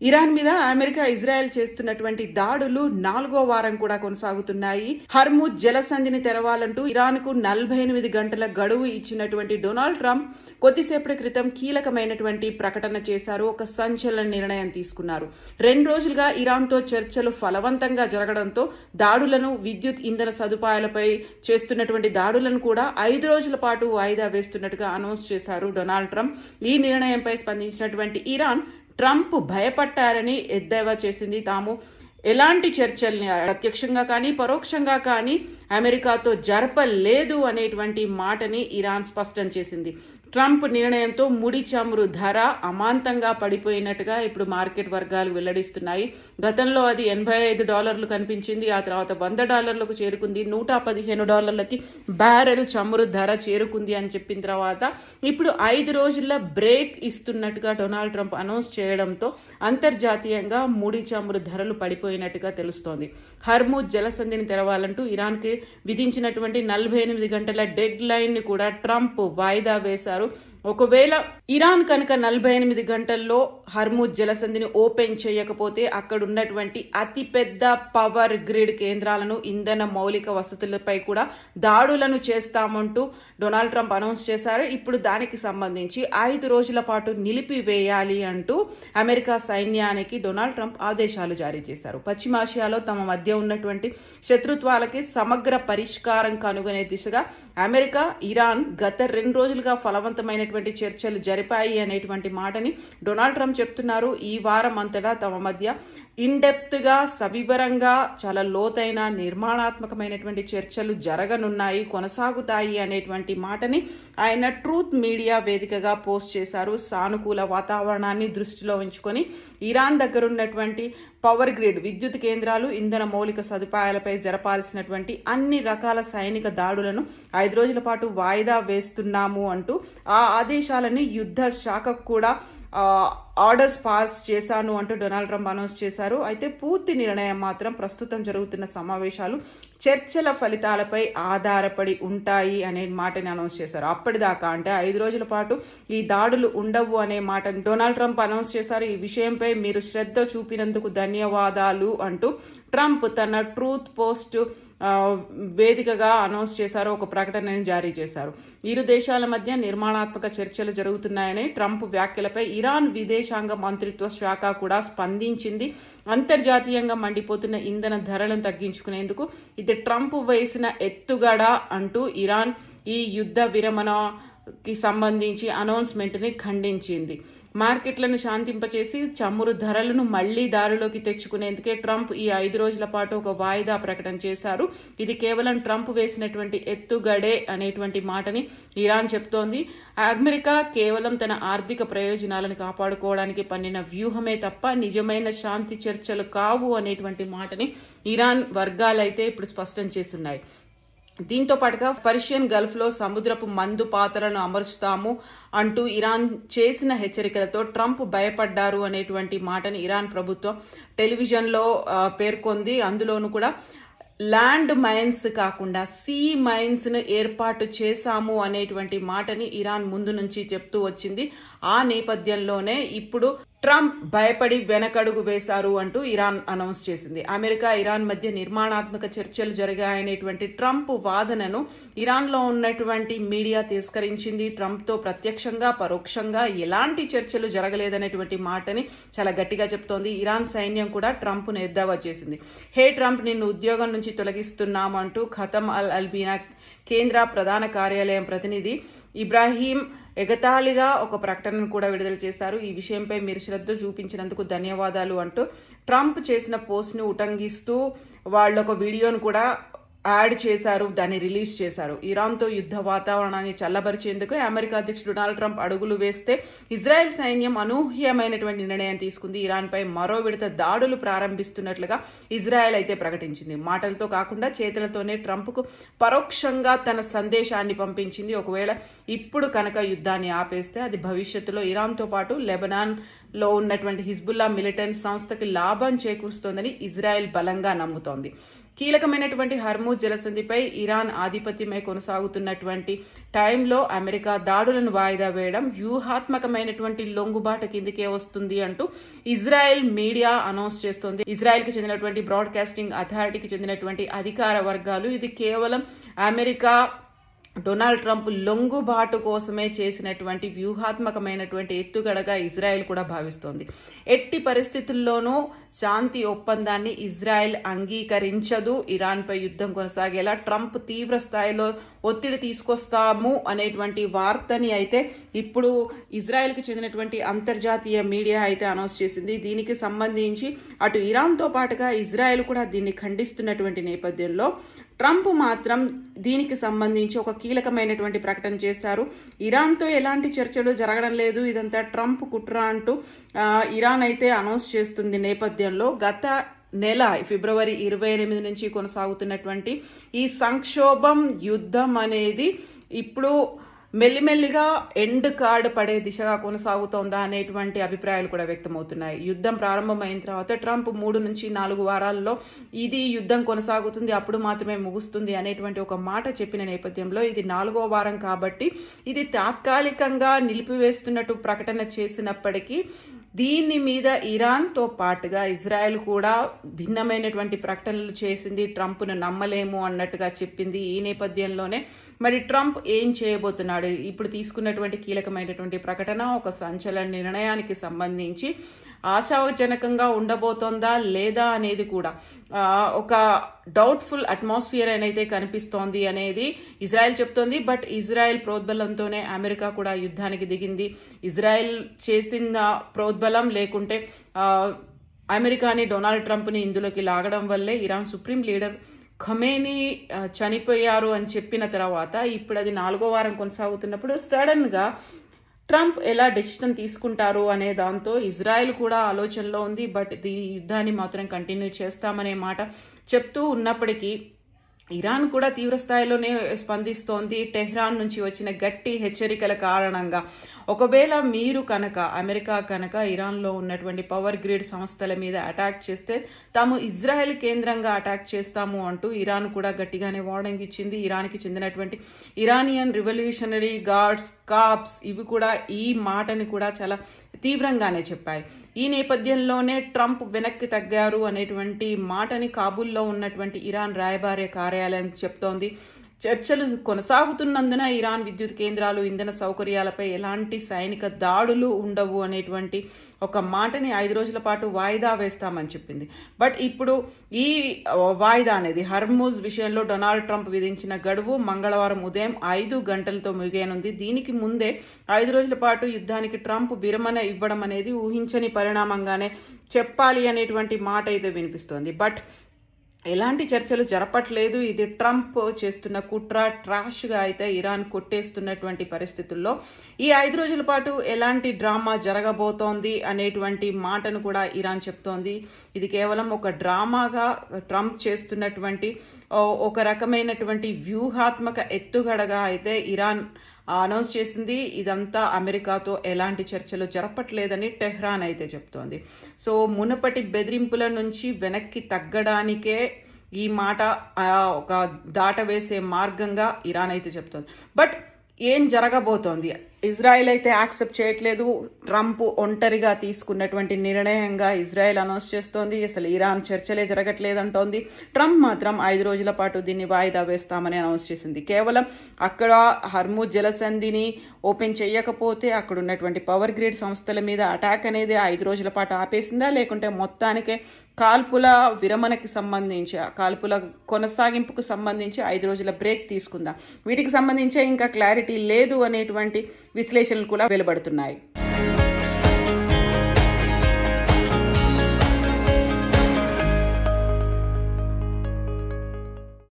Iran మీద America, Israel చేస్తున్నటువంటి దాడులు 4వ వారం కూడా కొనసాగుతున్నాయి. హర్ముజ్ జలసంధిని తెరవాలంటూ ఇరాన్కు 48 గంటల గడువు ఇచ్చినటువంటి డొనాల్డ్ ట్రంప్ కొద్దిసేపటి క్రితం కీలకమైనటువంటి ప్రకటన చేశారు. ఒక సంచలన నిర్ణయం తీసుకున్నారు. 2 రోజులుగా ఇరాన్తో చర్చలు ఫలవంతంగా జరగడంతో దాడులను, విద్యుత్ ఇంధన సదుపాయాలపై చేస్తున్నటువంటి దాడులను కూడా 5 రోజుల పాటు వాయిదా వేస్తున్నట్టుగా అనౌన్స్ చేశారు డొనాల్డ్ ట్రంప్. ఈ నిర్ణయంపై స్పందించినటువంటి ఇరాన్, ట్రంప్ భయపట్టారని ఎద్దేవా చేసింది. తాము ఎలాంటి చర్చల్ని ప్రత్యక్షంగా కానీ పరోక్షంగా కానీ అమెరికాతో జరపలేదు అనేటువంటి మాటని ఇరాన్ స్పష్టం చేసింది. ట్రంప్ నిర్ణయంతో ముడి చమురు ధర అమాంతంగా పడిపోయినట్టుగా ఇప్పుడు మార్కెట్ వర్గాలు వెల్లడిస్తున్నాయి. గతంలో అది $85 కనిపించింది. ఆ తర్వాత $100 చేరుకుంది. $115 బ్యారెల్ చమురు ధర చేరుకుంది అని చెప్పిన తర్వాత ఇప్పుడు 5 రోజుల బ్రేక్ ఇస్తున్నట్టుగా డొనాల్డ్ ట్రంప్ అనౌన్స్ చేయడంతో అంతర్జాతీయంగా ముడి చమురు ధరలు పడిపోయినట్టుగా తెలుస్తోంది. హర్ముజ్ జలసంధిని తెరవాలంటూ ఇరాన్కి విధించినటువంటి 48 గంటల డెడ్ లైన్ ని కూడా ట్రంప్ వాయిదా వేశారు. ఒకవేళ ఇరాన్ కనుక 48 గంటల్లో హర్ముజ్ జలసంధిని ఓపెన్ చేయకపోతే అక్కడ ఉన్నటువంటి అతిపెద్ద పవర్ గ్రిడ్ కేంద్రాలను, ఇంధన మౌలిక వసతులపై కూడా దాడులను చేస్తామంటూ డొనాల్డ్ ట్రంప్ అనౌన్స్ చేశారు. ఇప్పుడు దానికి సంబంధించి 5 రోజుల పాటు నిలిపివేయాలి అంటూ అమెరికా సైన్యానికి డొనాల్డ్ ట్రంప్ ఆదేశాలు జారీ చేశారు. పశ్చిమాసియాలో తమ మధ్య ఉన్నటువంటి శత్రుత్వాలకి సమగ్ర పరిష్కారం కనుగొనే దిశగా అమెరికా, ఇరాన్ గత 2 రోజులుగా ఫలవంతమైనటువంటి చర్చలు జరిపాయి అనేటువంటి మాటని డొనాల్డ్ ట్రంప్ చెప్తున్నారు. ఈ వారం అంతటా తమ మధ్య ఇన్డెప్త్ గా, సవివరంగా, చాలా లోతైన నిర్మాణాత్మకమైనటువంటి చర్చలు జరగనున్నాయి, కొనసాగుతాయి అనేటువంటి మాటని ఆయన ట్రూత్ మీడియా వేదికగా పోస్ట్ చేశారు. సానుకూల వాతావరణాన్ని దృష్టిలో ఉంచుకొని ఇరాన్ దగ్గర ఉన్నటువంటి పవర్ గ్రిడ్, విద్యుత్ కేంద్రాలు, ఇంధన మౌలిక సదుపాయాలపై జరపాల్సినటువంటి అన్ని రకాల సైనిక దాడులను 5 రోజుల పాటు వాయిదా వేస్తున్నాము అంటూ ఆ ఆదేశాలని యుద్ధ శాఖకు కూడా ఆర్డర్స్ పాస్ చేశాను అంటూ డొనాల్డ్ ట్రంప్ అనౌన్స్ చేశారు. అయితే పూర్తి నిర్ణయం మాత్రం ప్రస్తుతం జరుగుతున్న సమావేశాలు, చర్చల ఫలితాలపై ఆధారపడి ఉంటాయి అనే మాటని అనౌన్స్ చేశారు. అప్పటిదాకా అంటే 5 రోజుల పాటు ఈ దాడులు ఉండవు అనే మాటని డొనాల్డ్ ట్రంప్ అనౌన్స్ చేశారు. ఈ విషయంపై మీరు శ్రద్ధ చూపినందుకు ధన్యవాదాలు అంటూ ట్రంప్ తన ట్రూత్ పోస్ట్ వేదికగా అనౌన్స్ చేశారు. ఒక ప్రకటనని జారీ చేశారు. ఇరు దేశాల మధ్య నిర్మాణాత్మక చర్చలు జరుగుతున్నాయని ట్రంప్ వ్యాఖ్యలపై ఇరాన్ విదేశాంగ మంత్రిత్వ శాఖ కూడా స్పందించింది. అంతర్జాతీయంగా మండిపోతున్న ఇంధన ధరలను తగ్గించుకునేందుకు ఇది ట్రంప్ వేసిన ఎత్తుగడ అంటూ ఇరాన్ ఈ యుద్ధ విరమణకి సంబంధించి అనౌన్స్మెంట్ ని ఖండించింది. మార్కెట్లను శాంతింపచేసి చమురు ధరలను మళ్లీ దారిలోకి తెచ్చుకునేందుకే ట్రంప్ ఈ 5 రోజుల పాటు ఒక వాయిదా ప్రకటన చేశారు. ఇది కేవలం ట్రంప్ వేసినటువంటి ఎత్తుగడే అనేటువంటి మాటని ఇరాన్ చెప్తోంది. అమెరికా కేవలం తన ఆర్థిక ప్రయోజనాలను కాపాడుకోవడానికి పన్నిన వ్యూహమే తప్ప నిజమైన శాంతి చర్చలు కావు అనేటువంటి మాటని ఇరాన్ వర్గాలైతే ఇప్పుడు స్పష్టం చేస్తున్నాయి. దీంతో పాటుగా పర్షియన్ గల్ఫ్ లో సముద్రపు మందు పాత్రలను అమర్చుతాము అంటూ ఇరాన్ చేసిన హెచ్చరికలతో ట్రంప్ భయపడ్డారు అనేటువంటి మాటని ఇరాన్ ప్రభుత్వం టెలివిజన్లో పేర్కొంది. అందులోనూ కూడా ల్యాండ్ మైన్స్ కాకుండా సీ మైన్స్ ను ఏర్పాటు చేశాము అనేటువంటి మాటని ఇరాన్ ముందు నుంచి చెప్తూ వచ్చింది. ఆ నేపథ్యంలోనే ఇప్పుడు ట్రంప్ భయపడి వెనకడుగు వేశారు అంటూ ఇరాన్ అనౌన్స్ చేసింది. అమెరికా, ఇరాన్ మధ్య నిర్మాణాత్మక చర్చలు జరిగాయనేటువంటి ట్రంప్ వాదనను ఇరాన్లో ఉన్నటువంటి మీడియా తిరస్కరించింది. ట్రంప్తో ప్రత్యక్షంగా పరోక్షంగా ఎలాంటి చర్చలు జరగలేదనేటువంటి మాటని చాలా గట్టిగా చెప్తోంది. ఇరాన్ సైన్యం కూడా ట్రంప్ను ఎద్దేవా చేసింది. హే ట్రంప్, నిన్ను ఉద్యోగం నుంచి తొలగిస్తున్నాము అంటూ ఖతం అల్ అల్బీనా కేంద్ర ప్రధాన కార్యాలయం ప్రతినిధి ఇబ్రాహీం ఎగతాళిగా ఒక ప్రకటనను కూడా విడుదల చేశారు. ఈ విషయంపై మీరు శ్రద్ధ చూపించినందుకు ధన్యవాదాలు అంటూ ట్రంప్ చేసిన పోస్ట్ను ఉటంకిస్తూ వాళ్ళు ఒక వీడియోను కూడా యాడ్ చేశారు, దాన్ని రిలీజ్ చేశారు. ఇరాన్తో యుద్ధ వాతావరణాన్ని చల్లబరిచేందుకు అమెరికా అధ్యక్షుడు డొనాల్డ్ ట్రంప్ అడుగులు వేస్తే ఇజ్రాయెల్ సైన్యం అనూహ్యమైనటువంటి నిర్ణయం తీసుకుంది. ఇరాన్పై మరో విడత దాడులు ప్రారంభిస్తున్నట్లుగా ఇజ్రాయెల్ అయితే ప్రకటించింది. మాటలతో కాకుండా చేతులతోనే ట్రంప్కు పరోక్షంగా తన సందేశాన్ని పంపించింది. ఒకవేళ ఇప్పుడు కనుక యుద్ధాన్ని ఆపేస్తే అది భవిష్యత్తులో ఇరాన్తో పాటు లెబనాన్ లో ఉన్నటువంటి హిజ్బుల్లా మిలిటెంట్ సంస్థకి లాభం చేకూరుస్తోందని ఇజ్రాయెల్ బలంగా నమ్ముతోంది. కీలకమైనటువంటి హర్మూజ్ జలసంధిపై ఇరాన్ ఆధిపత్యమే కొనసాగుతున్నటువంటి టైంలో అమెరికా దాడులను వాయిదా వేయడం వ్యూహాత్మకమైనటువంటి లొంగుబాటు కిందికే వస్తుంది అంటూ ఇజ్రాయెల్ మీడియా అనౌన్స్ చేస్తోంది. ఇజ్రాయెల్కి చెందినటువంటి బ్రాడ్కాస్టింగ్ అథారిటీకి చెందినటువంటి అధికార వర్గాలు ఇది కేవలం అమెరికా డొనాల్డ్ ట్రంప్ లొంగుబాటు కోసమే చేసినటువంటి వ్యూహాత్మకమైనటువంటి ఎత్తుగడగా ఇజ్రాయెల్ కూడా భావిస్తోంది. ఎట్టి పరిస్థితుల్లోనూ శాంతి ఒప్పందాన్ని ఇజ్రాయెల్ అంగీకరించదు. ఇరాన్పై యుద్ధం కొనసాగేలా ట్రంప్ తీవ్ర స్థాయిలో ఒత్తిడి తీసుకొస్తాము అనేటువంటి వార్తని అయితే ఇప్పుడు ఇజ్రాయెల్కి చెందినటువంటి అంతర్జాతీయ మీడియా అయితే అనౌన్స్ చేసింది. దీనికి సంబంధించి అటు ఇరాన్తో పాటుగా ఇజ్రాయెల్ కూడా దీన్ని ఖండిస్తున్నటువంటి నేపథ్యంలో ట్రంప్ మాత్రం దీనికి సంబంధించి ఒక కీలకమైనటువంటి ప్రకటన చేశారు. ఇరాన్తో ఎలాంటి చర్చలు జరగడం లేదు, ఇదంతా ట్రంప్ కుట్ర అంటూ ఇరాన్ అయితే అనౌన్స్ చేస్తుంది. నేపథ్యంలో గత నెల ఫిబ్రవరి 28 నుంచి కొనసాగుతున్నటువంటి ఈ సంక్షోభం యుద్ధం అనేది ఇప్పుడు మెల్లిమెల్లిగా ఎండ్ కార్డ్ పడే దిశగా కొనసాగుతోందా అనేటువంటి అభిప్రాయాలు కూడా వ్యక్తమవుతున్నాయి. యుద్ధం ప్రారంభమైన తర్వాత ట్రంప్ 3 నుంచి 4 వారాల్లో ఇది యుద్ధం కొనసాగుతుంది, అప్పుడు మాత్రమే ముగుస్తుంది అనేటువంటి ఒక మాట చెప్పిన నేపథ్యంలో ఇది 4వ వారం కాబట్టి ఇది తాత్కాలికంగా నిలిపివేస్తున్నట్టు ప్రకటన చేసినప్పటికీ దీని మీద ఇరాన్తో పాటుగా ఇజ్రాయెల్ కూడా భిన్నమైనటువంటి ప్రకటనలు చేసింది. ట్రంప్ను నమ్మలేము అన్నట్టుగా చెప్పింది. ఈ నేపథ్యంలోనే మరి ట్రంప్ ఏం చేయబోతున్నాడు, ఇప్పుడు తీసుకున్నటువంటి కీలకమైనటువంటి ప్రకటన ఒక సంచలన నిర్ణయానికి సంబంధించి ఆశాజనకంగా ఉండబోతోందా లేదా అనేది కూడా ఒక డౌట్ఫుల్ అట్మాస్ఫియర్ అయితే కనిపిస్తోంది అనేది ఇజ్రాయెల్ చెప్తోంది. బట్ ఇజ్రాయెల్ ప్రోద్బలంతోనే అమెరికా కూడా యుద్ధానికి దిగింది. ఇజ్రాయెల్ చేసిన ప్రోద్బలం లేకుంటే అమెరికాని డొనాల్డ్ ట్రంప్ని ఇందులోకి లాగడం వల్లే ఇరాన్ సుప్రీం లీడర్ ఖమేనీ చనిపోయారు అని చెప్పిన తర్వాత ఇప్పుడు అది 4వ వారం కొనసాగుతున్నప్పుడు సడన్గా ట్రంప్ ఎలా డెసిషన్ తీసుకుంటారు అనే దాంతో ఇజ్రాయెల్ కూడా ఆలోచనలో ఉంది. బట్ ఈ యుద్ధాన్ని మాత్రం కంటిన్యూ చేస్తామనే మాట చెప్తూ ఉన్నప్పటికీ ఇరాన్ కూడా తీవ్ర స్థాయిలోనే స్పందిస్తోంది. టెహ్రాన్ నుంచి వచ్చిన గట్టి హెచ్చరికల కారణంగా ఒకవేళ మీరు కనుక అమెరికా కనుక ఇరాన్లో ఉన్నటువంటి పవర్ గ్రిడ్ సంస్థల మీద అటాక్ చేస్తే తాము ఇజ్రాయెల్ కేంద్రంగా అటాక్ చేస్తాము అంటూ ఇరాన్ కూడా గట్టిగానే వార్నింగ్ ఇచ్చింది. ఇరాన్కి చెందినటువంటి ఇరానియన్ రివల్యూషనరీ గార్డ్స్ కాప్స్ ఇవి కూడా ఈ మాటని కూడా చాలా తీవ్రంగానే చెప్పాయి. ఈ నేపథ్యంలోనే ట్రంప్ వెనక్కి తగ్గారు అనేటువంటి మాటని కాబూల్లో ఉన్నటువంటి ఇరాన్ రాయబార కార్యాలయం చెప్తోంది. చర్చలు కొనసాగుతున్నందున ఇరాన్ విద్యుత్ కేంద్రాలు, ఇంధన సౌకర్యాలపై ఎలాంటి సైనిక దాడులు ఉండవు అనేటువంటి ఒక మాటని 5 రోజుల పాటు వాయిదా వేస్తామని చెప్పింది. బట్ ఇప్పుడు ఈ వాయిదా అనేది హర్మూజ్ విషయంలో డొనాల్డ్ ట్రంప్ విధించిన గడువు మంగళవారం ఉదయం 5 గంటలతో ముగియనుంది. దీనికి ముందే 5 రోజుల పాటు యుద్ధానికి ట్రంప్ విరమణ ఇవ్వడం అనేది ఊహించని పరిణామంగానే చెప్పాలి అనేటువంటి మాట అయితే వినిపిస్తోంది. బట్ ఎలాంటి చర్చలు జరపట్లేదు. ఇది ట్రంప్ చేస్తున్న కుట్ర, ట్రాష్గా అయితే ఇరాన్ కొట్టేస్తున్నటువంటి పరిస్థితుల్లో ఈ 5 రోజుల పాటు ఎలాంటి డ్రామా జరగబోతోంది అనేటువంటి మాటను కూడా ఇరాన్ చెప్తోంది. ఇది కేవలం ఒక డ్రామాగా ట్రంప్ చేస్తున్నటువంటి ఒక రకమైనటువంటి వ్యూహాత్మక ఎత్తుగడగా అయితే ఇరాన్ అనౌన్స్ చేసింది. ఇదంతా అమెరికాతో ఎలాంటి చర్చలు జరపట్లేదని టెహ్రాన్ అయితే చెప్తోంది. సో మునుపటి బెదిరింపుల నుంచి వెనక్కి తగ్గడానికే ఈ మాట ఒక దాటవేసే మార్గంగా ఇరాన్ అయితే చెప్తోంది. బట్ ఏం జరగబోతోంది? ఇజ్రాయెల్ అయితే యాక్సెప్ట్ చేయట్లేదు. ట్రంప్ ఒంటరిగా తీసుకున్నటువంటి నిర్ణయంగా ఇజ్రాయెల్ అనౌన్స్ చేస్తోంది. అసలు ఇరాన్ చర్చలే జరగట్లేదంటోంది. ట్రంప్ మాత్రం 5 రోజుల పాటు దీన్ని వాయిదా వేస్తామని అనౌన్స్ చేసింది. కేవలం అక్కడ హర్మూజ్ జలసంధిని ఓపెన్ చేయకపోతే అక్కడ ఉన్నటువంటి పవర్ గ్రిడ్ సంస్థల మీద అటాక్ అనేది 5 రోజుల పాటు ఆపేసిందా, లేకుంటే మొత్తానికే కాల్పుల విరమణకి సంబంధించి కాల్పుల కొనసాగింపుకు సంబంధించి 5 రోజుల బ్రేక్ తీసుకుందా? వీటికి సంబంధించి ఇంకా క్లారిటీ లేదు అనేటువంటి విశ్లేషణలు కూడా వెలువడుతున్నాయి.